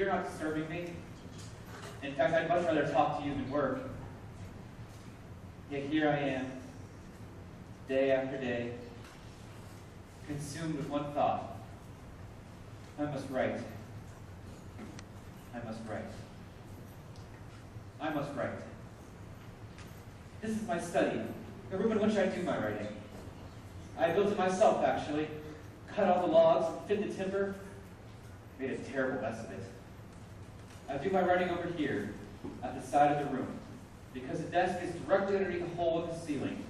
you're not disturbing me. In fact, I'd much rather talk to you than work. Yet here I am, day after day, consumed with one thought. I must write. I must write. I must write. This is my study, the room in which I do my writing. I built it myself, actually. Cut all the logs, fit the timber, made a terrible mess of it. I do my writing over here, at the side of the room, because the desk is directly underneath a hole in the ceiling,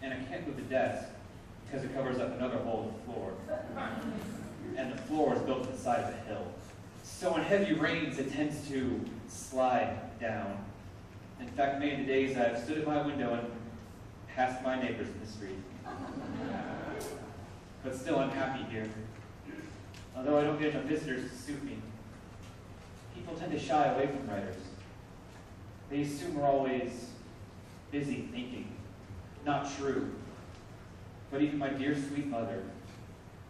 and I can't move the desk because it covers up another hole in the floor. And the floor is built to the side of a hill. So in heavy rains, it tends to slide down. In fact, many of the days I've stood at my window and passed my neighbors in the street. But still, I'm happy here. Although I don't get enough visitors to suit me. People tend to shy away from writers. They assume we're always busy thinking. Not true. But even my dear sweet mother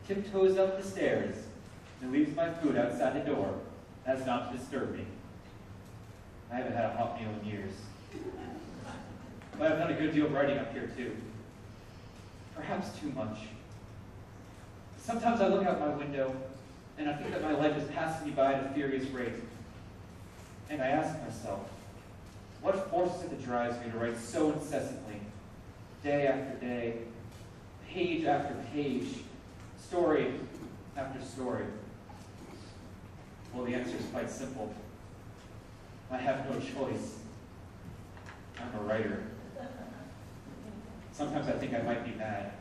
tiptoes up the stairs and leaves my food outside the door as not to disturb me. I haven't had a hot meal in years. But I've done a good deal of writing up here too. Perhaps too much. Sometimes I look out my window and I think that my life is passing me by at a furious rate. And I ask myself, what forces it that drives me to write so incessantly, day after day, page after page, story after story? Well, the answer is quite simple. I have no choice. I'm a writer. Sometimes I think I might be mad.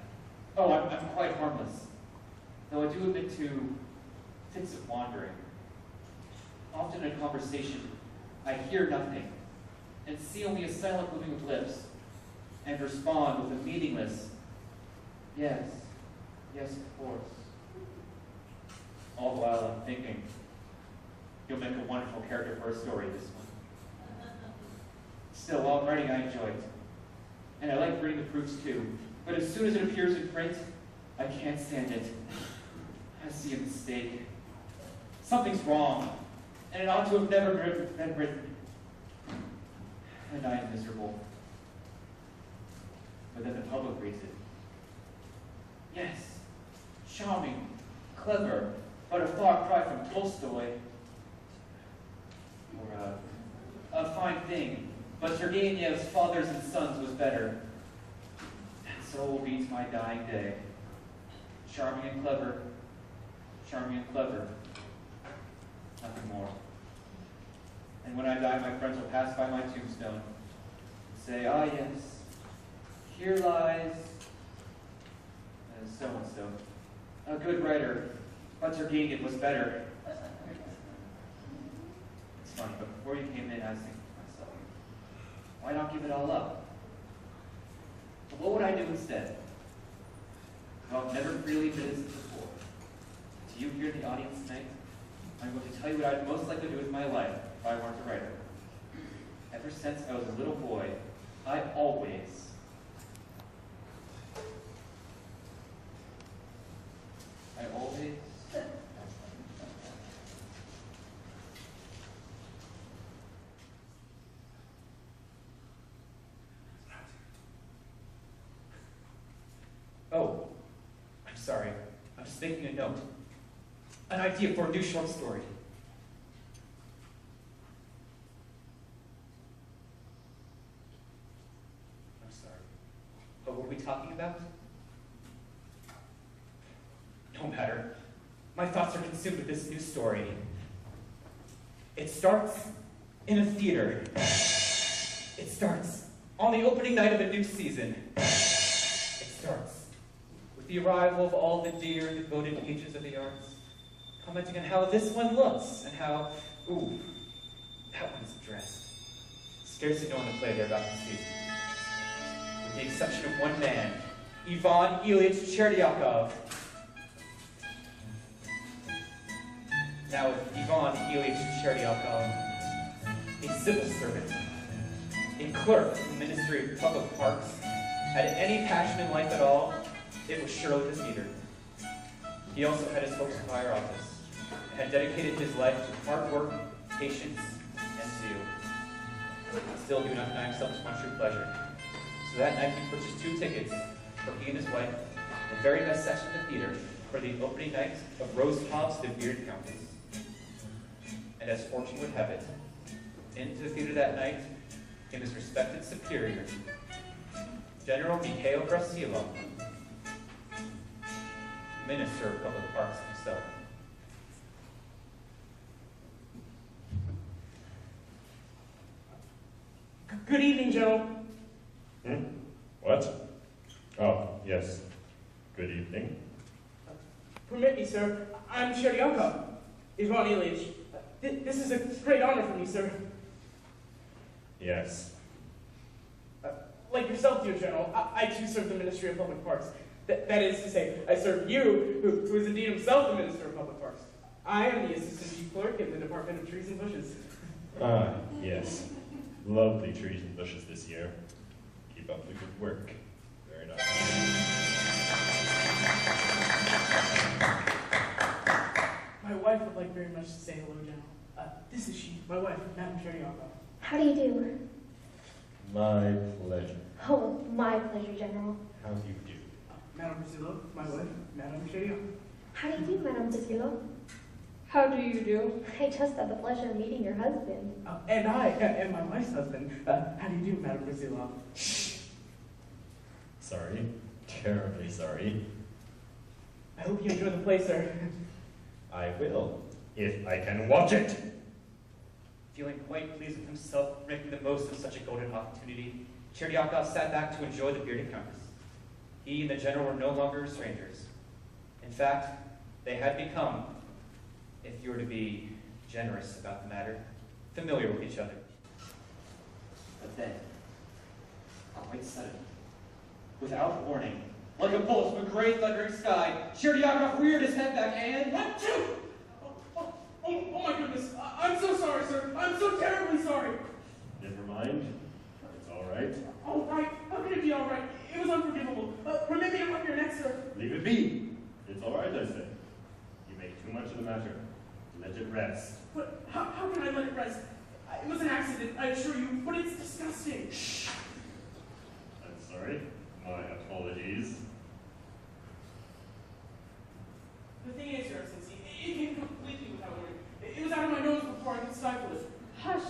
Oh, I'm quite harmless. Though I do admit to fits of wandering. Often in a conversation, I hear nothing and see only a silent moving of lips and respond with a meaningless, yes, yes, of course. All the while I'm thinking, you'll make a wonderful character for a story, this one. Still, while I'm writing, I enjoy it. And I like reading the proofs too. But as soon as it appears in print, I can't stand it. I see a mistake. Something's wrong, and it ought to have never been written. And I am miserable. But then the public reads it. Yes, charming, clever, but a far cry from Tolstoy. Or a fine thing, but Turgenev's Fathers and Sons was better. And so will be to my dying day. Charming and clever, charming and clever. Nothing more. And when I die, my friends will pass by my tombstone and say, ah yes, here lies so-and-so, a good writer, but Turgenev was better. It's funny, but before you came in, I was thinking to myself, why not give it all up? But what would I do instead? Well, I've never freely admitted this before. To you here in the audience tonight, I'm going to tell you what I'd most likely do with my life if I weren't a writer. Ever since I was a little boy, I always Oh, I'm sorry. I'm just making a note. An idea for a new short story. I'm sorry. What were we talking about? No matter. My thoughts are consumed with this new story. It starts in a theater. It starts on the opening night of a new season. It starts with the arrival of all the dear, devoted pages of the arts, commenting on how this one looks and how, ooh, that one's dressed. Scarcely no one to play there about the season. With the exception of one man, Ivan Ilyich Cherdyakov. Now, Ivan Ilyich Cherdyakov, a civil servant, a clerk in the Ministry of Public Parks, had any passion in life at all, it was surely the theater. He also had his hopes of higher office, and had dedicated his life to hard work patience, and zeal. Still do not deny himself this one true pleasure. So that night he purchased 2 tickets for he and his wife in the very best section of the theater for the opening night of Rosecroft's The Bearded Countess. And as fortune would have it, into the theater that night came his respected superior, General Mikhail Brasilov, Minister of Public Parks himself. Good evening, General. What? Oh, yes. Good evening. Permit me, sir. I'm Sheryakov, Ivan Ilyich. This is a great honor for me, sir. Yes. Like yourself, dear General, I too serve the Ministry of Public Parks. That is to say, I serve you, who is indeed himself the Minister of Public Parks. I am the Assistant Chief Clerk in the Department of Trees and Bushes. Ah, yes. Lovely trees and bushes this year. Keep up the good work. Very nice. My wife would like very much to say hello, General. This is she, my wife, Madame Sheryakov. How do you do? My pleasure. Oh, my pleasure, General. How do you do? Madame Brasilov, my wife, Madame Sheryakov. How do you do, Madame Brasilov? How do you do? I just had the pleasure of meeting your husband. And I am my wife's husband. How do you do, Madame Brasilov? Sorry. Terribly sorry. I hope you enjoy the play, sir. I will, if I can watch it. Feeling quite pleased with himself for making the most of such a golden opportunity, Cherdyakov sat back to enjoy the Bearded Countess. He and the general were no longer strangers. In fact, they had become, if you were to be generous about the matter, familiar with each other. But then, quite suddenly, without warning, like a bolt from a gray thundering sky, Cherdyakov reared his head back and... Achoo! Oh my goodness. I'm so sorry, sir. I'm so terribly sorry. Never mind. It's all right. All right. How can it be all right? It was unforgivable. Permit me to rub your neck, sir. Leave it be. It's all right, I say. You make too much of the matter. Let it rest. But how can I let it rest? It was an accident, I assure you, but it's disgusting. Shh. I'm sorry. My apologies. The thing is, Your Excellency, it came completely without warning. It was out of my nose before I could stifle it. Hush.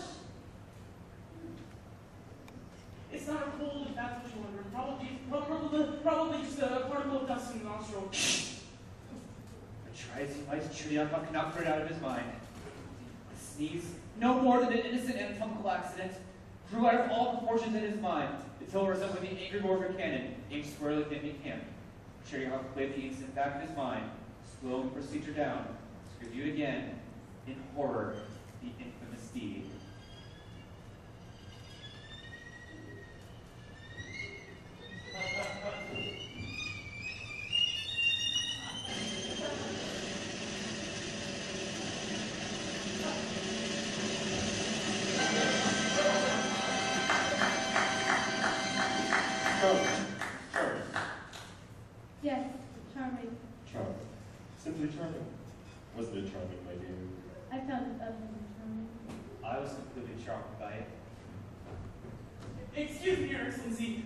It's not a cold, if that's what you're wondering. Probably just a particle of dust in the nostril. But try as he might, Cherdyakov could not put it out of his mind. The sneeze, no more than an innocent anatomical accident, grew out of all proportions in his mind until it resembled the angry roar of a cannon aimed squarely at the enemy camp. Cherdyakov played the incident back in his mind, slowing the procedure down, to review it again, in horror, the infamous deed. Charming. Yes, charming. Charming. Simply charming. Wasn't it charming, my dear? I found it utterly charming. I was completely charmed by it. Excuse me, Your Excellency.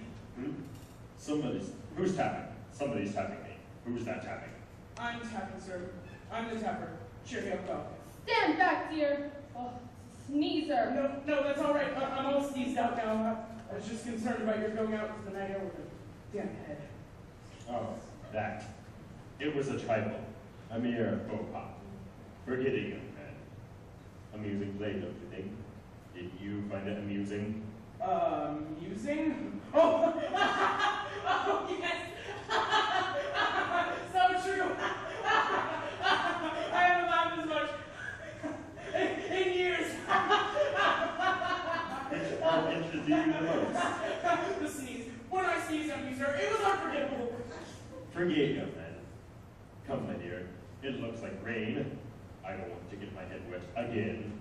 Who's tapping? Somebody's tapping me. Who's that tapping? I'm tapping, sir. I'm the tapper. Cheer me up, though. Stand back, dear. Oh, sneezer. No, that's all right. I'm all sneezed out now. I was just concerned about your going out into the night air with a damn head. Oh, that. It was a trifle. A mere faux pas. Forgetting, young man. Amusing play, don't you think? Did you find it amusing? Musing? Oh, oh yes! So true! I haven't laughed as much in years. Which part interested you the most? The sneeze. When I sneezed on you, sir, it was unforgivable. Forget, young man. Come, my dear. It looks like rain. I don't want to get my head wet again.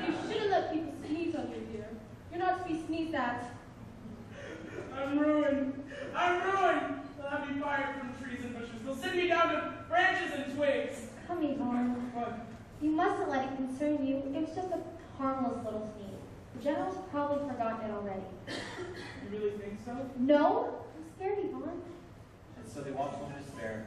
You shouldn't let people sneeze on you, dear. You're not to be sneezed at. I'm ruined. I'm ruined. They'll have me fired from trees and bushes. They'll send me down to branches and twigs. Come, Yvonne. What? You mustn't let it concern you. general's probably forgotten it already. You really think so? No? I'm scared, Yvonne. And so they walked home in despair.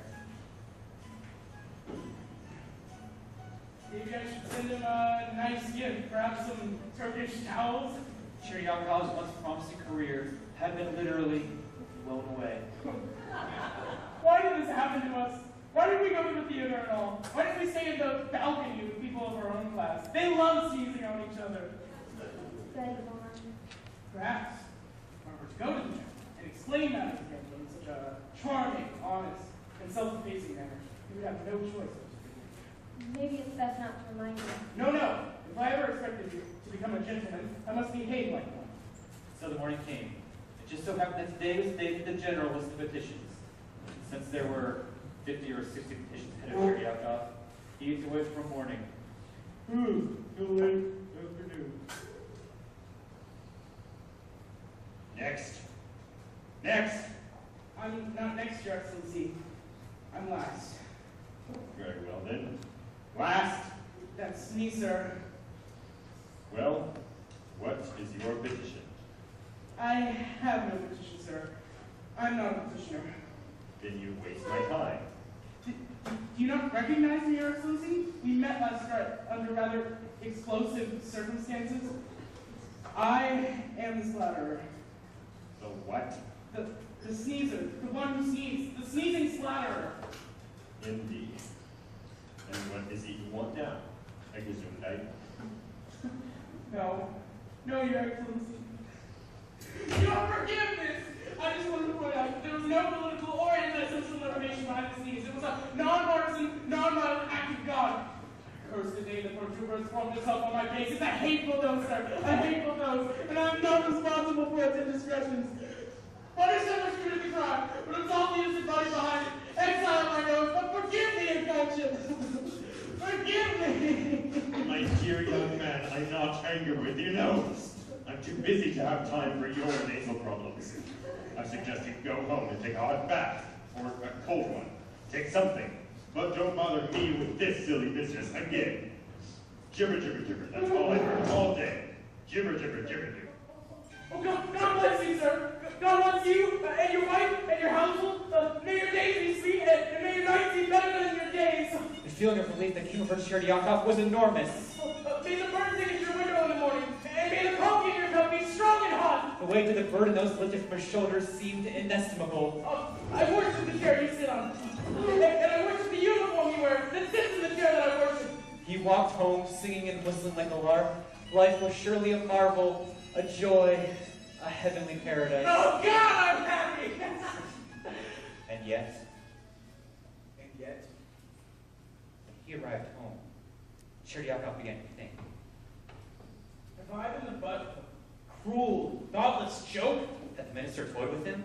Maybe I should send him a nice gift, perhaps some Turkish towels. Chiryakov's once promising career had been literally blown away. Why did this happen to us? Why did we go to the theater at all? Why did we stay in the balcony with people of our own class? They love sneezing on each other. Said Yvonne. Perhaps, if I were to go to the general and explain matters to him in such a charming, honest, and self-effacing manner, he would have no choice but to forgive. Maybe it's best not to remind you. No, no. If I ever expected you to become a gentleman, I must behave like one. So the morning came. It just so happened that today was the day that the general listened to petitions. Since there were 50 or 60 petitions ahead of Chiryakov, he had to wait for morning. Too late. Afternoon. Next. Next. I'm not next, Your Excellency. I'm last. Very well then. Last. That's me, sir. Well, what is your petition? I have no petition, sir. I'm not a petitioner. Then you waste my time. Do you not recognize me, Your Excellency? We met last night under rather explosive circumstances. I am the splatterer. The what? The sneezer. The one who sneezed. The sneezing splatterer. Indeed. And what is it you want now? I presume night. No. No, Your Excellency. Your forgiveness! I just wanted to point out that there was no political or anti-social motivation behind the sneeze. It was a non-partisan, non-violent act of God. I curse the day the Portugal formed itself on my face. It's a hateful nose, sir. A hateful nose. And I'm not responsible for its indiscretions. Punish so much due to the crime, but absolve the innocent body behind it. Exile my nose, but forgive me in conscience. Forgive me! My dear young man, I'm not angry with you, no. I'm too busy to have time for your nasal problems. I suggest you go home and take a hot bath, or a cold one. Take something, but don't bother me with this silly business again. Gibber, gibber, gibber, that's all I've heard all day. Gibber, gibber, gibber, gibber. Oh, God bless you, sir. God bless you and your wife and your household. May your days be sweet and may your nights be better than your days. The feeling of relief that came over Chiryakov was enormous. May the bird sing at your window in the morning, and may the coffee in your cup be strong and hot. The weight of the burden those lifted from his shoulders seemed inestimable. I worship the chair you sit on, and I worship the uniform you wear that sits in the chair that I worship. He walked home singing and whistling like a lark. Life was surely a marvel, a joy, a heavenly paradise. Oh, God, I'm happy. And yet, And yet, when he arrived home, Chiryakov began to think. have I been the butt of a cruel, thoughtless joke? That the minister toyed with him?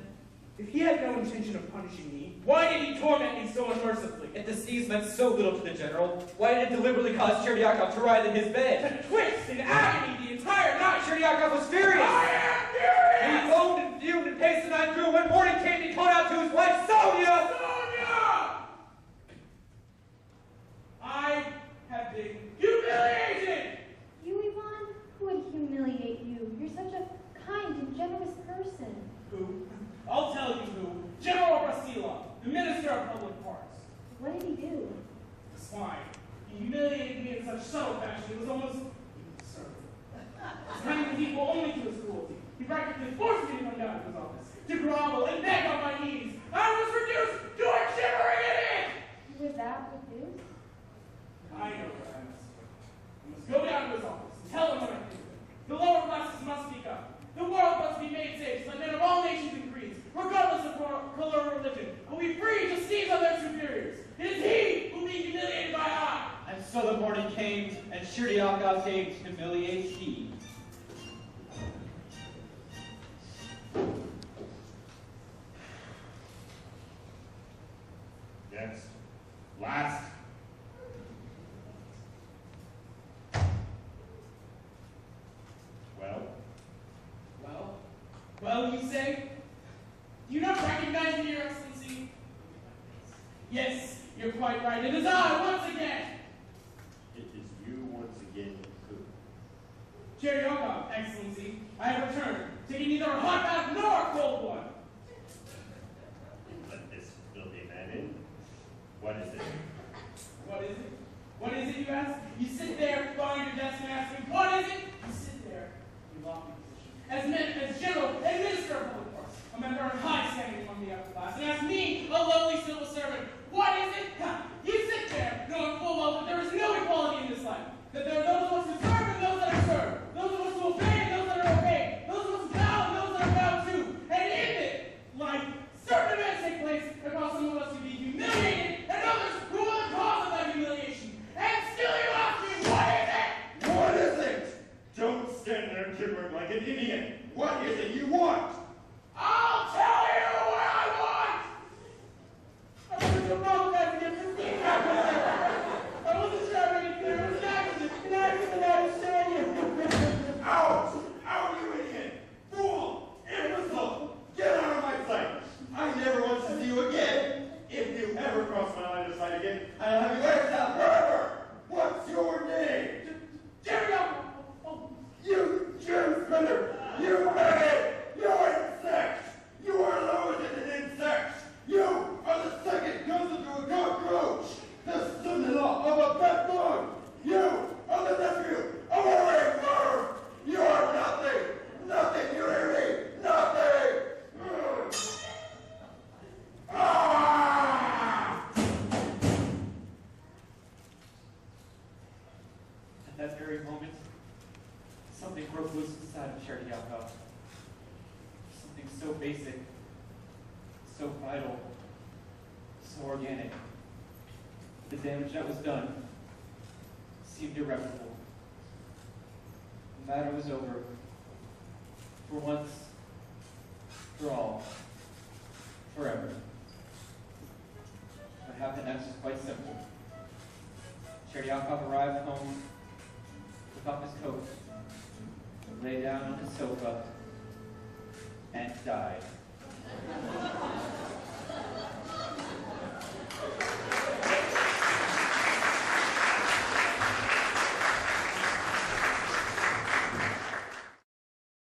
If he had no intention of punishing me, why did he torment me so unmercifully? If the sneeze meant so little to the general, why did it deliberately cause Chiryakov to writhe in his bed? To twist in agony the entire night! Chiryakov was furious! I am furious! He foamed and fumed and paced the night through. When morning came, he called out to his wife, Sonia! Sonia! I have been humiliated! You, Yvonne? Who would humiliate you? You're such a kind and generous person. Who? I'll tell you who. General Brasilov, the Minister of Public Parks. What did he do? The swine. He humiliated me in such subtle fashion, it was almost absurd. Turning people only to his cruelty. He practically forced me to come down to his office, to grovel and beg on my knees. I was reduced to a shivering idiot! You were that reduced? I know what I must do. I must go down to his office and tell him what I think. The lower classes must speak up. The world must be made safe so that men of all nations and creeds, regardless of color or religion, will be free to seize on their superiors. It is he who will be humiliated by I. And so the morning came, and Chiryakov came to humiliate he. Next. Last. Well, Well, you say? Do you not recognize me, Your Excellency? Yes, you're quite right. It is I, once again. it is you once again who? Cheryakov, Excellency. I have returned, taking neither a hot bath nor a cold one. Let this filthy man in. What is it? What is it? What is it, you ask? You sit there, behind your desk and ask me, what is it? You sit there, you lofty position, as general and minister of public works, a member of high standing among the upper class, and ask me, a lowly civil servant, what is it? You sit there, knowing full well that there is no equality in this life, that there are those of us who serve and those that are served, those of us who obey and those that are obeyed, those of us who bow and those that are bowed to, and in it, life, certain events take place that cause some of us to be humiliated, and others who are the cause of that humiliation. And still you ask me, what is it? What is it? Don't stand there gibbering like an idiot. What is it you want? I'll tell you what I want! I wasn't your mom that to get 15 I wasn't sure I made it clear. It was an accident, I understand you. Out! Out, you idiot! Fool! Imbecile! Get out of my sight! I never want to see you again! If you ever cross my line of sight again, I'll have you exiled forever! What's your name? Jerry, You Jew spinner! You maggot! You're insect! You are lower than an insect! You are the second cousin to a cockroach! The son-in-law of a pet dog! You are the nephew of a ringworm! You are nothing! Nothing, you hear me? Nothing! Ah! At that very moment, something broke loose inside of Cheryakov. Something so basic, so vital, so organic. The damage that was done seemed irreparable. The matter was over. For once, for all, forever. What happened next was quite simple. Cheryakov arrived home, took off his coat, lay down on the sofa, and died.